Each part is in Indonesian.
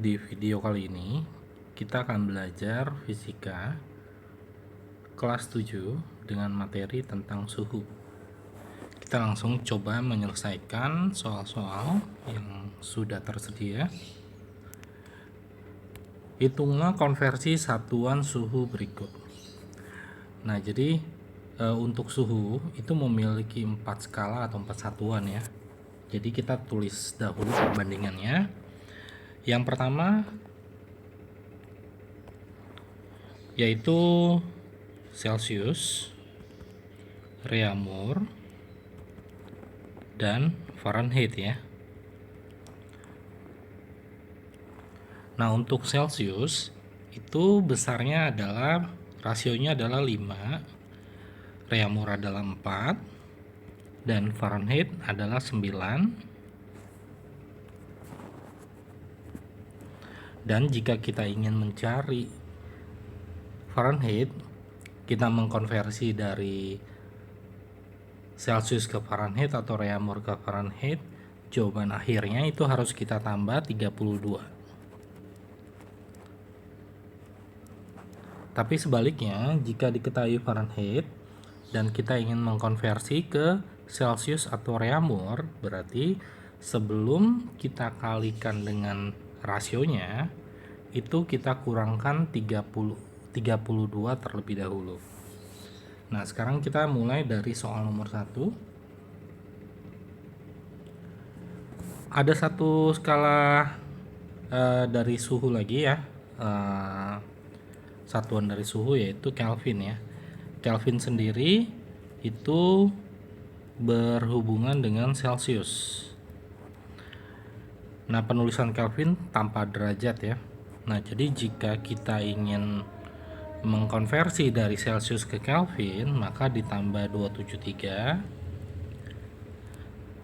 Di video kali ini kita akan belajar fisika kelas 7 dengan materi tentang suhu. Kita langsung coba menyelesaikan soal-soal yang sudah tersedia. Hitunglah konversi satuan suhu berikut. Nah, jadi untuk suhu itu memiliki 4 skala atau 4 satuan ya. Jadi kita tulis dahulu perbandingannya. Yang pertama yaitu Celsius, Reaumur, dan Fahrenheit ya. Nah, untuk Celsius itu besarnya adalah rasionya adalah 5, Reaumur adalah 4, dan Fahrenheit adalah 9. Dan jika kita ingin mencari Fahrenheit, kita mengkonversi dari Celsius ke Fahrenheit atau Reaumur ke Fahrenheit, jawaban akhirnya itu harus kita tambah 32. Tapi sebaliknya, jika diketahui Fahrenheit dan kita ingin mengkonversi ke Celsius atau Reaumur, berarti sebelum kita kalikan dengan rasionya, itu kita kurangkan 32 terlebih dahulu. Nah, sekarang kita mulai dari soal nomor 1. Ada satu skala dari suhu lagi ya, satuan dari suhu yaitu Kelvin ya. Kelvin sendiri itu berhubungan dengan Celsius. Nah, penulisan Kelvin tanpa derajat ya. Nah, jadi jika kita ingin mengkonversi dari Celsius ke Kelvin, maka ditambah 273.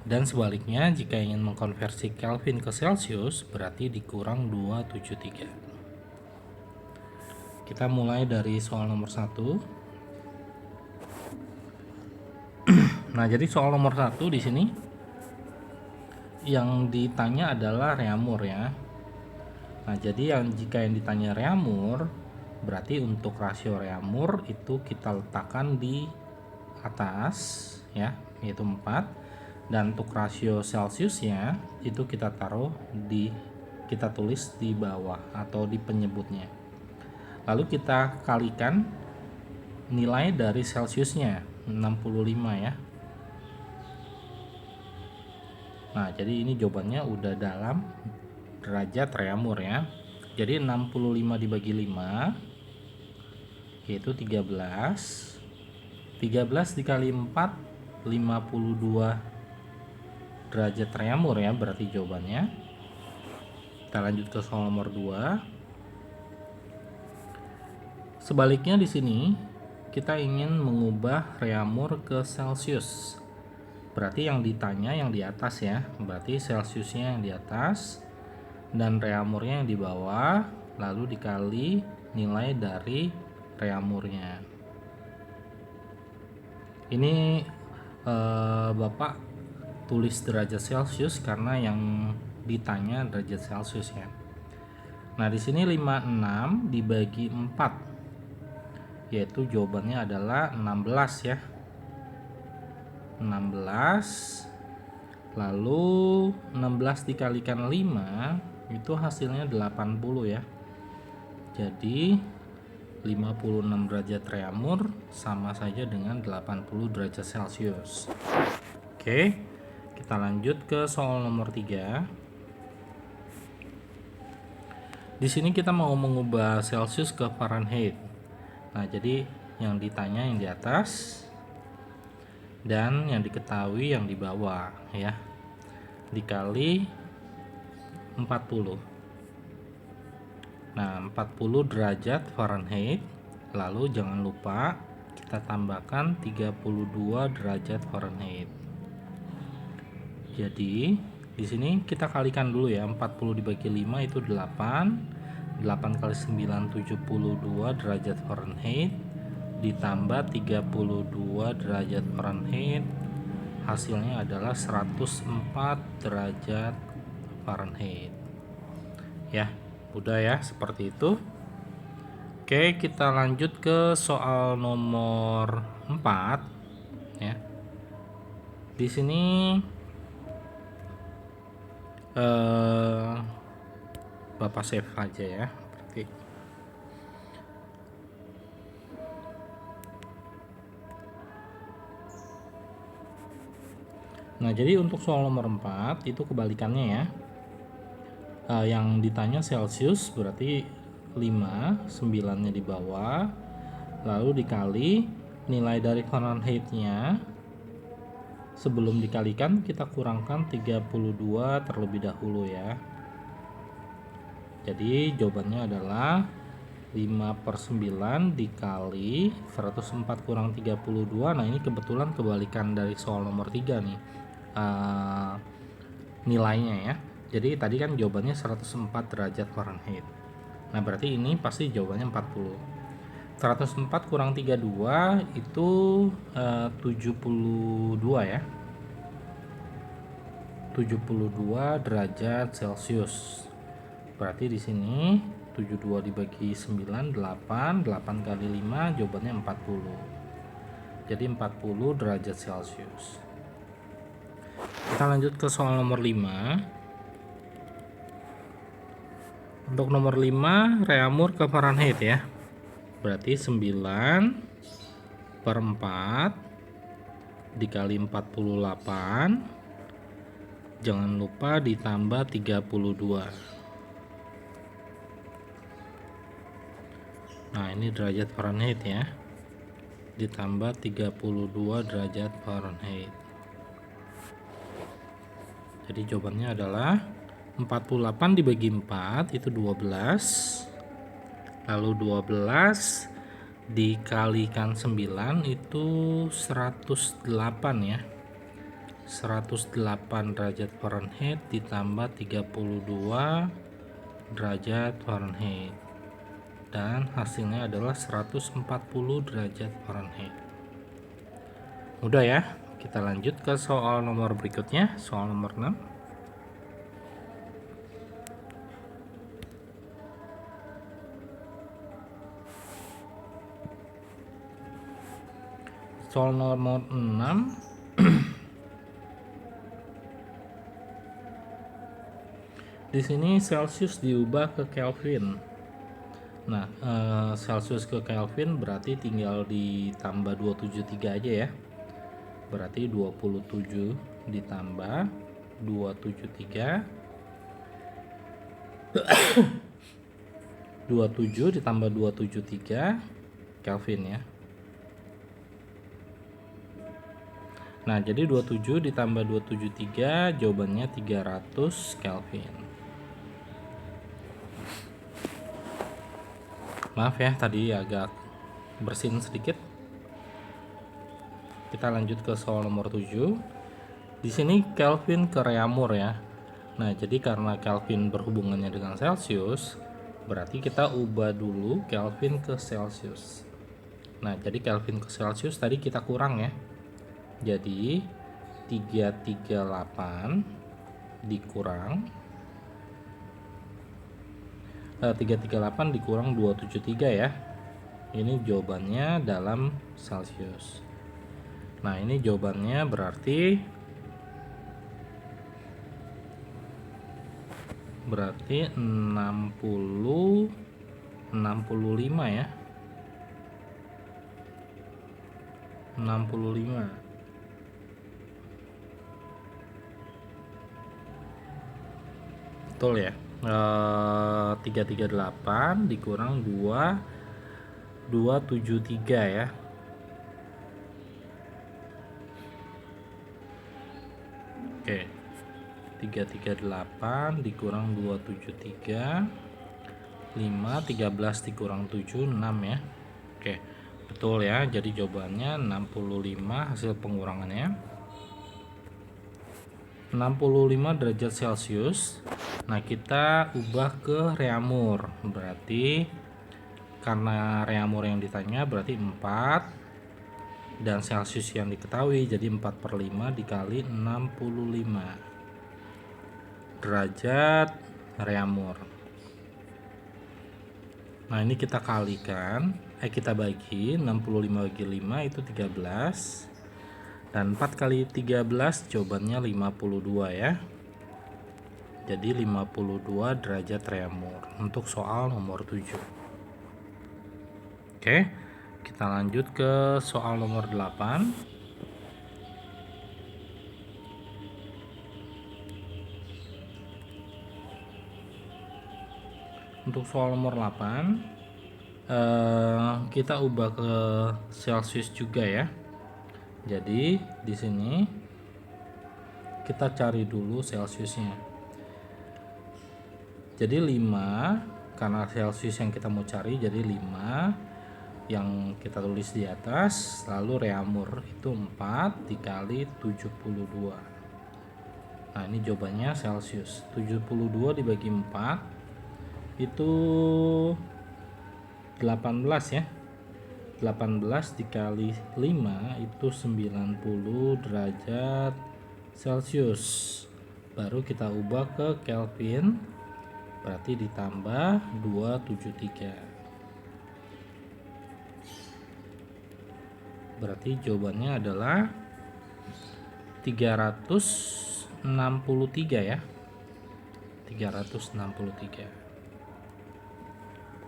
Dan sebaliknya, jika ingin mengkonversi Kelvin ke Celsius, berarti dikurang 273. Kita mulai dari soal nomor 1. Nah, jadi soal nomor 1 di sini yang ditanya adalah Reaumur ya. Nah, jadi jika yang ditanya Reaumur, berarti untuk rasio Reaumur itu kita letakkan di atas ya, yaitu 4. Dan untuk rasio Celsiusnya itu kita tulis di bawah atau di penyebutnya. Lalu kita kalikan nilai dari Celsiusnya 65 ya. Nah, jadi ini jawabannya udah dalam derajat Reaumur ya. Jadi 65 dibagi 5 yaitu 13. 13 dikali 4 52 derajat Reaumur ya, berarti jawabannya. Kita lanjut ke soal nomor 2. Sebaliknya di sini kita ingin mengubah Reaumur ke Celsius. Berarti yang ditanya yang di atas ya. Berarti Celsiusnya yang di atas dan Reaumurnya yang di bawah, lalu dikali nilai dari Reaumurnya. Ini Bapak tulis derajat Celsius karena yang ditanya derajat Celsius ya. Nah, di sini 56 dibagi 4 yaitu jawabannya adalah 16 ya. 16, lalu 16 dikalikan 5 itu hasilnya 80 ya. Jadi 56 derajat Reaumur sama saja dengan 80 derajat Celsius. Oke, kita lanjut ke soal nomor 3. Di sini kita mau mengubah Celsius ke Fahrenheit. Nah, jadi yang ditanya yang di atas dan yang diketahui yang di bawah ya, dikali 40. Nah, 40 derajat Fahrenheit, lalu jangan lupa kita tambahkan 32 derajat Fahrenheit. Jadi di sini kita kalikan dulu ya, 40 dibagi 5 itu 8. 8 kali 9 72 derajat Fahrenheit ditambah 32 derajat Fahrenheit, hasilnya adalah 104 derajat Fahrenheit ya. Mudah ya, seperti itu. Oke, kita lanjut ke soal nomor 4 ya. Di sini Bapak save aja ya. Berarti nah, jadi untuk soal nomor 4 itu kebalikannya ya. Yang ditanya Celsius berarti 5, 9-nya di bawah, lalu dikali nilai dari Fahrenheit-nya. Sebelum dikalikan kita kurangkan 32 terlebih dahulu ya. Jadi jawabannya adalah 5/9 dikali 104 kurang 32. Nah, ini kebetulan kebalikan dari soal nomor 3 nih nilainya ya. Jadi tadi kan jawabannya 104 derajat Fahrenheit. Nah, berarti ini pasti jawabannya 40. 104 kurang 32 itu 72 ya. 72 derajat Celcius. Berarti di sini 72 dibagi 9 8, 8 kali 5 jawabannya 40. Jadi 40 derajat Celcius. Kita lanjut ke soal nomor 5. Untuk nomor 5 reamur ke Fahrenheit ya. Berarti 9/4 dikali 48, jangan lupa ditambah 32. Nah, ini derajat Fahrenheit ya, ditambah 32 derajat Fahrenheit. Jadi jawabannya adalah 48 dibagi 4 itu 12, lalu 12 dikalikan 9 itu 108 ya. 108 derajat Fahrenheit ditambah 32 derajat Fahrenheit, dan hasilnya adalah 140 derajat Fahrenheit. Mudah ya. Kita lanjut ke soal nomor berikutnya, soal nomor 6. Soal nomor 6 di sini Celsius diubah ke Kelvin. Nah, Celsius ke Kelvin berarti tinggal ditambah 273 aja ya. Berarti 27 ditambah 273 27 ditambah 273 Kelvin ya. Nah, jadi 27 ditambah 273 jawabannya 300 Kelvin. Maaf ya, tadi agak bersin sedikit. Kita lanjut ke soal nomor 7. Di sini Kelvin ke reamur ya. Nah, jadi karena Kelvin berhubungannya dengan Celsius, berarti kita ubah dulu Kelvin ke Celsius. Nah, jadi Kelvin ke Celsius tadi kita kurang ya. Jadi 338 dikurang 338 dikurang 273 ya. Ini jawabannya dalam Celsius. Nah, ini jawabannya berarti 65 ya. 65. Betul ya. 338 dikurang 273 ya. Oke. 338 dikurang 273, 5, 13 dikurang 7, 6 ya. Oke, betul ya. Jadi jawabannya 65 hasil pengurangannya. 65 derajat Celcius. Nah, kita ubah ke reamur. Berarti karena reamur yang ditanya berarti 4 dan Celsius yang diketahui, jadi 4/5 dikali 65 derajat reamur. Nah, ini kita kalikan, kita bagi 65 bagi 5 itu 13. Dan 4 kali 13 jawabannya 52 ya. Jadi 52 derajat tremor untuk soal nomor 7. Oke, kita lanjut ke soal nomor 8. Untuk soal nomor 8, kita ubah ke Celsius juga ya. Jadi di sini kita cari dulu Celsiusnya. Jadi 5, karena Celsius yang kita mau cari, jadi 5 yang kita tulis di atas, lalu Reaumur itu 4 dikali 72. Nah, ini jawabannya Celsius. 72 dibagi 4 itu 18 ya. 18 dikali 5 itu 90 derajat Celcius. Baru kita ubah ke Kelvin, berarti ditambah 273. Berarti jawabannya adalah 363 ya. 363.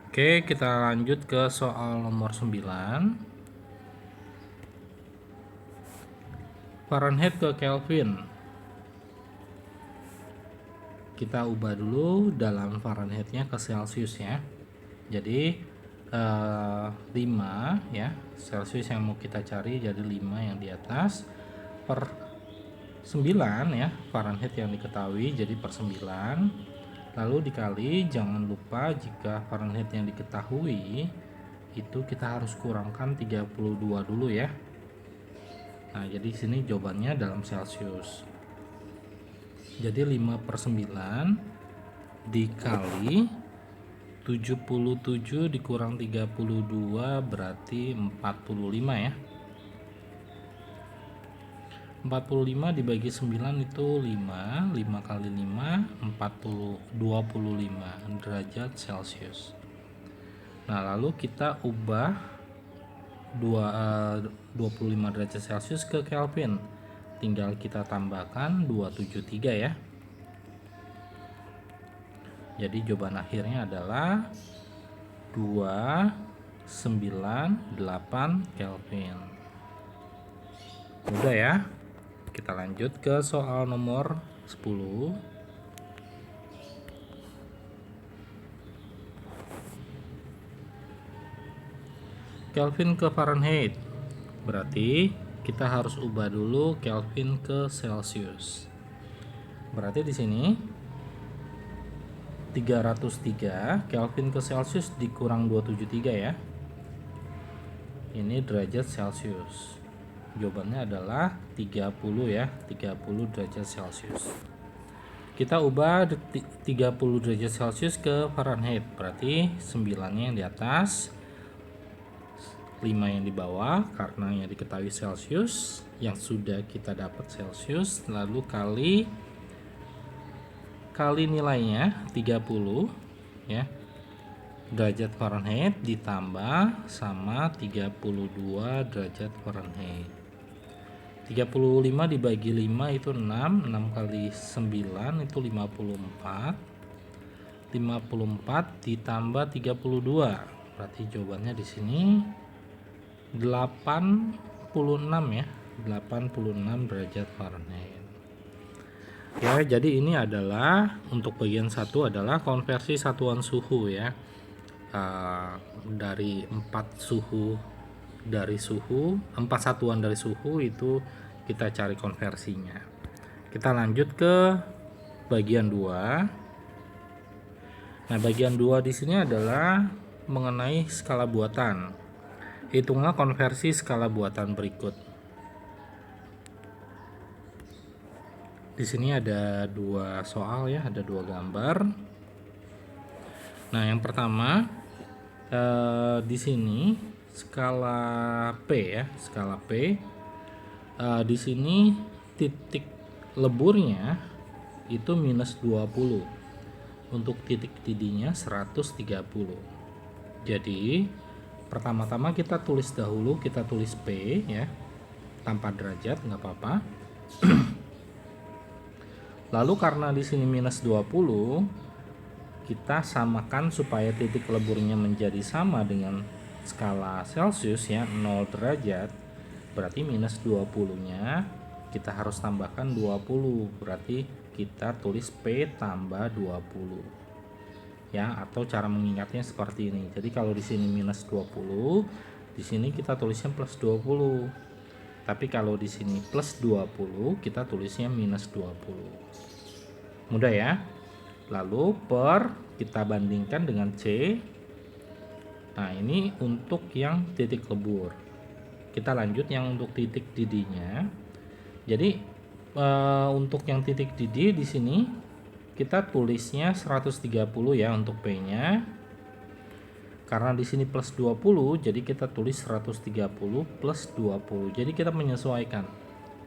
Oke, kita lanjut ke soal nomor 9. Fahrenheit ke Kelvin. Kita ubah dulu dalam Fahrenheitnya ke Celsius ya. Jadi 5 ya, Celsius yang mau kita cari, jadi 5 yang di atas per 9 ya, Fahrenheit yang diketahui jadi per 9. Lalu dikali, jangan lupa jika Fahrenheit yang diketahui itu kita harus kurangkan 32 dulu ya. Nah, jadi sini jawabannya dalam Celsius. Jadi 5 per 9 dikali 77 dikurang 32 berarti 45 ya. 45 dibagi 9 itu 5 kali 5 25 derajat Celcius. Nah, lalu kita ubah 25 derajat Celcius ke Kelvin, tinggal kita tambahkan 273 ya. Jadi jawaban akhirnya adalah 298 Kelvin. Mudah ya. Kita lanjut ke soal nomor 10. Kelvin ke Fahrenheit. Berarti kita harus ubah dulu Kelvin ke Celsius. Berarti di sini 303 Kelvin ke Celsius dikurang 273 ya. Ini derajat Celsius. Jawabannya adalah 30 ya, 30 derajat Celcius. Kita ubah 30 derajat Celcius ke Fahrenheit, berarti 9-nya yang di atas, 5 yang di bawah karena yang diketahui Celcius, yang sudah kita dapat Celcius, lalu kali nilainya 30 ya. Derajat Fahrenheit ditambah sama 32 derajat Fahrenheit. 35 dibagi 5 itu 6 kali 9 itu 54. 54 ditambah 32. Berarti jawabannya di sini 86 ya. 86 derajat Fahrenheit. Ya, jadi ini adalah untuk bagian 1 adalah konversi satuan suhu ya. Dari 4 satuan dari suhu itu kita cari konversinya. Kita lanjut ke bagian 2. Nah, bagian 2 di sini adalah mengenai skala buatan. Hitunglah konversi skala buatan berikut. Di sini ada 2 soal ya, ada 2 gambar. Nah, yang pertama di sini skala P ya, skala P. Di sini titik leburnya itu minus 20, untuk titik didihnya 130. Jadi pertama-tama kita tulis dahulu, kita tulis P ya, tanpa derajat nggak apa-apa. Lalu karena di sini minus 20, kita samakan supaya titik leburnya menjadi sama dengan skala Celcius ya, 0 derajat. Berarti minus 20-nya kita harus tambahkan 20. Berarti kita tulis P tambah 20. Ya, atau cara mengingatnya seperti ini. Jadi kalau di sini minus 20, di sini kita tulisnya plus 20. Tapi kalau di sini plus 20, kita tulisnya minus 20. Mudah ya. Lalu per kita bandingkan dengan C. Nah, ini untuk yang titik lebur. Kita lanjut yang untuk titik didihnya. Jadi untuk yang titik didih di sini kita tulisnya 130 ya untuk P-nya. Karena di sini plus 20, jadi kita tulis 130 plus 20. Jadi kita menyesuaikan.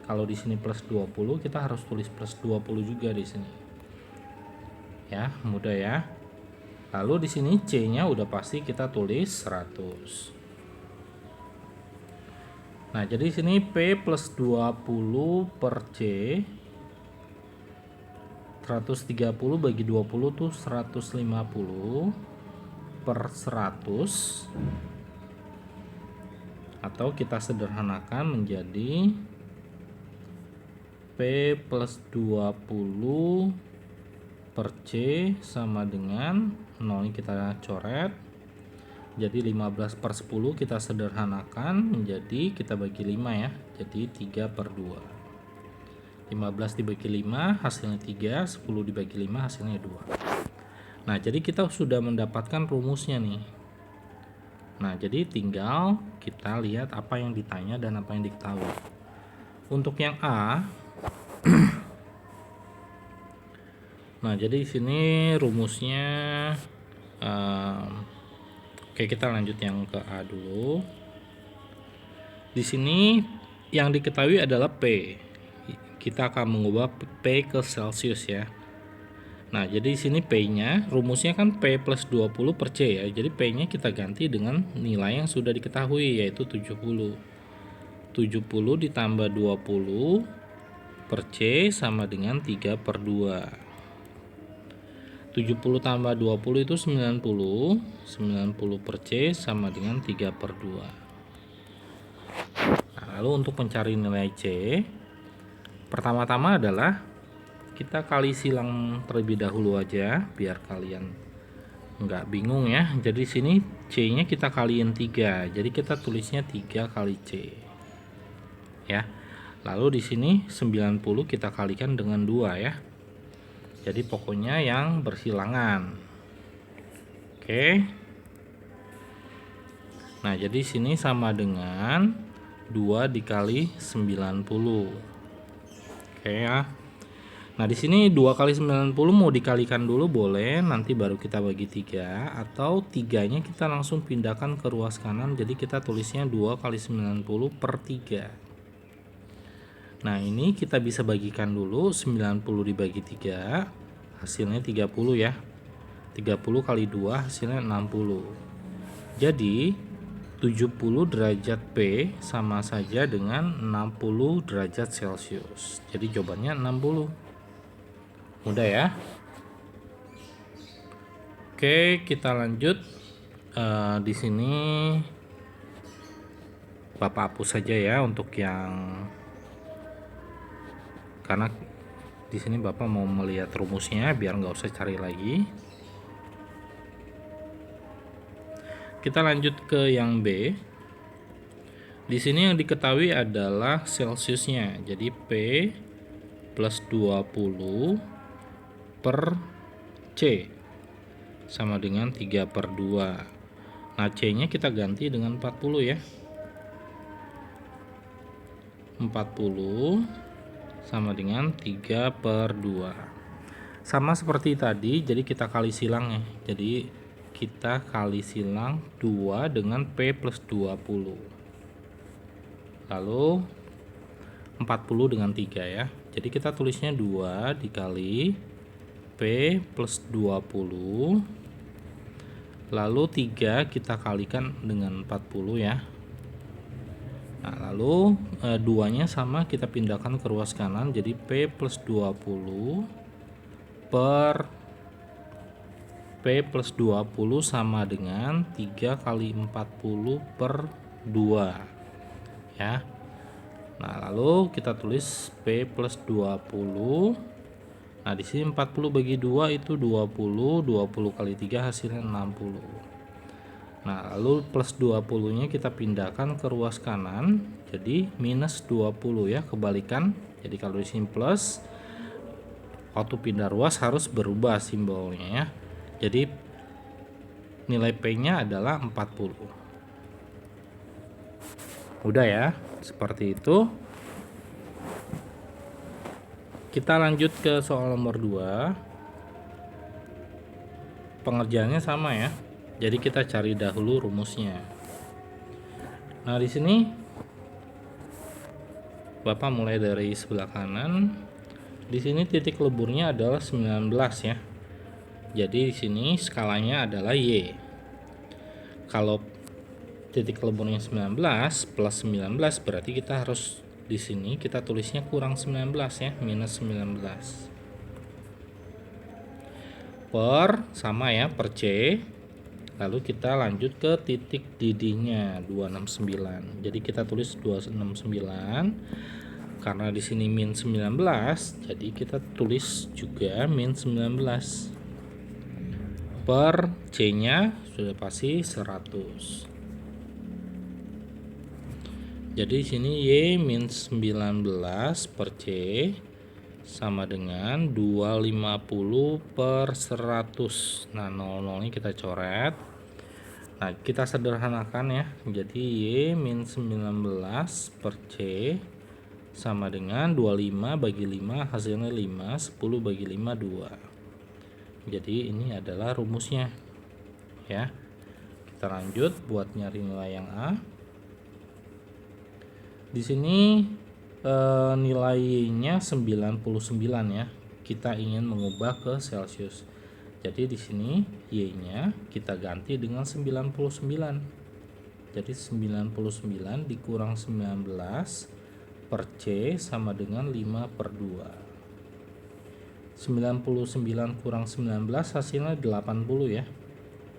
Kalau di sini plus 20, kita harus tulis plus 20 juga di sini. Ya, mudah ya. Lalu di sini C-nya udah pasti kita tulis 100. Nah, jadi di sini P plus 20 per C. 130 bagi 20 tuh 150 per 100, atau kita sederhanakan menjadi P plus 20 per C sama dengan 0, ini kita coret, jadi 15 per 10 kita sederhanakan menjadi, kita bagi 5 ya, jadi 3 per 2. 15 dibagi 5 hasilnya 3, 10 dibagi 5 hasilnya 2. Nah, jadi kita sudah mendapatkan rumusnya nih. Nah, jadi tinggal kita lihat apa yang ditanya dan apa yang diketahui. Untuk yang A, nah jadi di sini rumusnya, oke, kita lanjut yang ke A dulu. Di sini yang diketahui adalah P. Kita akan mengubah P ke Celcius ya. Nah, jadi di sini P-nya, rumusnya kan P plus 20 per C ya. Jadi P-nya kita ganti dengan nilai yang sudah diketahui, yaitu 70. 70 ditambah 20 per C sama dengan 3 per 2. 70 tambah 20 itu 90. 90 per C sama dengan 3 per 2. Nah, lalu untuk mencari nilai C, pertama-tama adalah kita kali silang terlebih dahulu aja biar kalian nggak bingung ya. Jadi sini C-nya kita kaliin 3. Jadi kita tulisnya 3 kali C. Ya. Lalu di sini 90 kita kalikan dengan 2 ya. Jadi pokoknya yang bersilangan. Oke. Nah, jadi sini sama dengan 2 dikali 90. Oke ya. Nah, di sini 2 kali 90 mau dikalikan dulu boleh, nanti baru kita bagi 3, atau 3-nya kita langsung pindahkan ke ruas kanan, jadi kita tulisnya 2 kali 90 per 3. Nah, ini kita bisa bagikan dulu, 90 dibagi 3, hasilnya 30 ya. 30 kali 2 hasilnya 60. Jadi 70 derajat P sama saja dengan 60 derajat Celcius. Jadi jawabannya 60. Mudah ya. Oke, kita lanjut. Di sini Bapak hapus saja ya untuk yang, karena di sini Bapak mau melihat rumusnya biar nggak usah cari lagi. Kita lanjut ke yang B. Di sini yang diketahui adalah Celciusnya. Jadi P plus 20 per C sama dengan 3 per 2. Nah, C-nya kita ganti dengan 40 ya. 40 sama dengan 3 per 2. Sama seperti tadi, jadi kita kali silang ya. Jadi kita kali silang 2 dengan P plus 20. Lalu 40 dengan 3 ya. Jadi kita tulisnya 2 dikali P plus 20. Lalu 3 kita kalikan dengan 40 ya. Nah, lalu 2-nya sama kita pindahkan ke ruas kanan, jadi P plus 20 per P plus 20 sama dengan 3 kali 40 per 2 ya. Nah, lalu kita tulis P plus 20. Nah, di sini 40 bagi 2 itu 20, 20 kali 3 hasilnya 60. Nah, lalu plus 20-nya kita pindahkan ke ruas kanan, jadi minus 20 ya, kebalikan. Jadi kalau di sini plus, waktu pindah ruas harus berubah simbolnya ya. Jadi nilai P-nya adalah 40. Udah ya, seperti itu. Kita lanjut ke soal nomor 2. Pengerjaannya sama ya. Jadi kita cari dahulu rumusnya. Nah, di sini Bapak mulai dari sebelah kanan. Di sini titik leburnya adalah 19 ya. Jadi di sini skalanya adalah Y. Kalau titik leburnya 19 plus 19 berarti kita harus di sini kita tulisnya kurang 19 ya, minus 19. Per sama ya, per C. Lalu kita lanjut ke titik didihnya 269. Jadi kita tulis 269. Karena di sini min 19, jadi kita tulis juga min 19. Per C-nya sudah pasti 100. Jadi di sini Y min 19 per C sama dengan 250 per 100. Nah, 00 ini kita coret. Nah, kita sederhanakan ya. Jadi Y min 19 per C sama dengan 25 bagi 5 hasilnya 5, 10 bagi 5 2. Jadi ini adalah rumusnya ya. Kita lanjut buat nyari nilai yang A. Di sini nilainya 99 ya. Kita ingin mengubah ke Celsius. Jadi di sini Y-nya kita ganti dengan 99. Jadi 99 dikurang 19 per C sama dengan 5 per 2. 99 kurang 19 hasilnya 80 ya.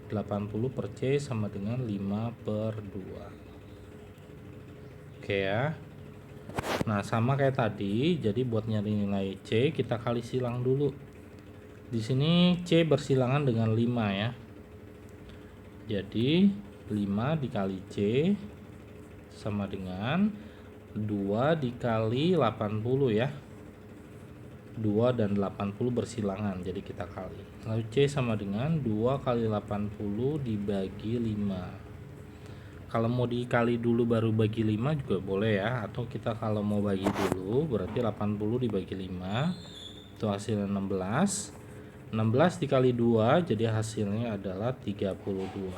80 per C sama dengan 5 per 2. Oke ya. Nah, sama kayak tadi, jadi buat nyari nilai C kita kali silang dulu. Di sini C bersilangan dengan 5 ya. Jadi 5 dikali C sama dengan 2 dikali 80 ya. 2 dan 80 bersilangan, jadi kita kali. Lalu C sama dengan 2 kali 80 dibagi 5. Kalau mau dikali dulu baru bagi 5 juga boleh ya. Atau kita kalau mau bagi dulu berarti 80 dibagi 5. Itu hasilnya 16. 16 dikali 2 jadi hasilnya adalah 32.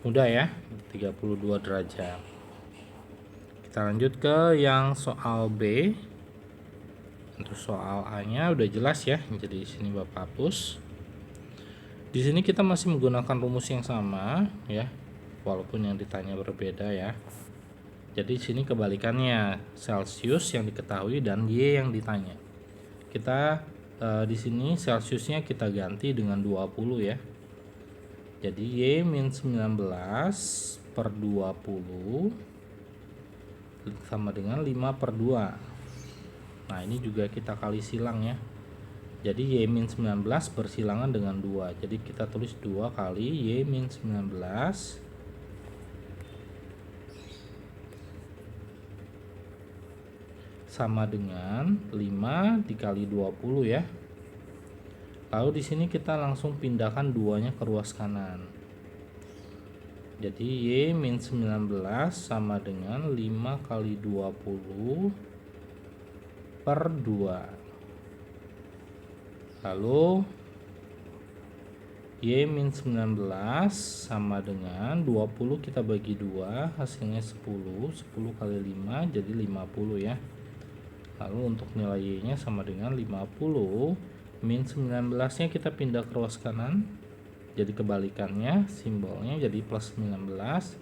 Mudah ya, 32 derajat. Kita lanjut ke yang soal B. Untuk soal A-nya udah jelas ya. Jadi di sini Bapak hapus. Di sini kita masih menggunakan rumus yang sama ya. Walaupun yang ditanya berbeda ya. Jadi di sini kebalikannya, Celsius yang diketahui dan Y yang ditanya. Kita di sini Celsiusnya kita ganti dengan 20 ya. Jadi Y min 19 per 20 sama dengan 5 per 2. Nah, ini juga kita kali silang ya. Jadi Y min 19 bersilangan dengan 2. Jadi kita tulis 2 kali Y min 19 sama dengan 5 dikali 20 ya. Lalu di sini kita langsung pindahkan 2-nya ke ruas kanan. Jadi Y min 19 sama dengan 5 kali 20 per 2. Lalu Y min 19 sama dengan 20 kita bagi 2 hasilnya 10. 10 kali 5 jadi 50 ya. Lalu untuk nilai Y nya sama dengan 50 Min 19-nya kita pindah ke ruas kanan. Jadi kebalikannya, simbolnya jadi plus 19.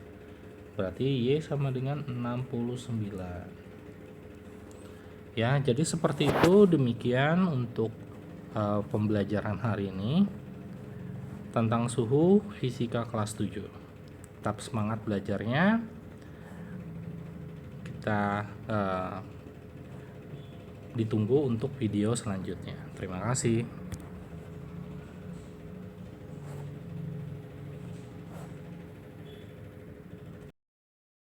Berarti Y sama dengan 69. Ya, jadi seperti itu. Demikian untuk pembelajaran hari ini tentang suhu fisika kelas 7. Tetap semangat belajarnya. Kita ditunggu untuk video selanjutnya. Terima kasih.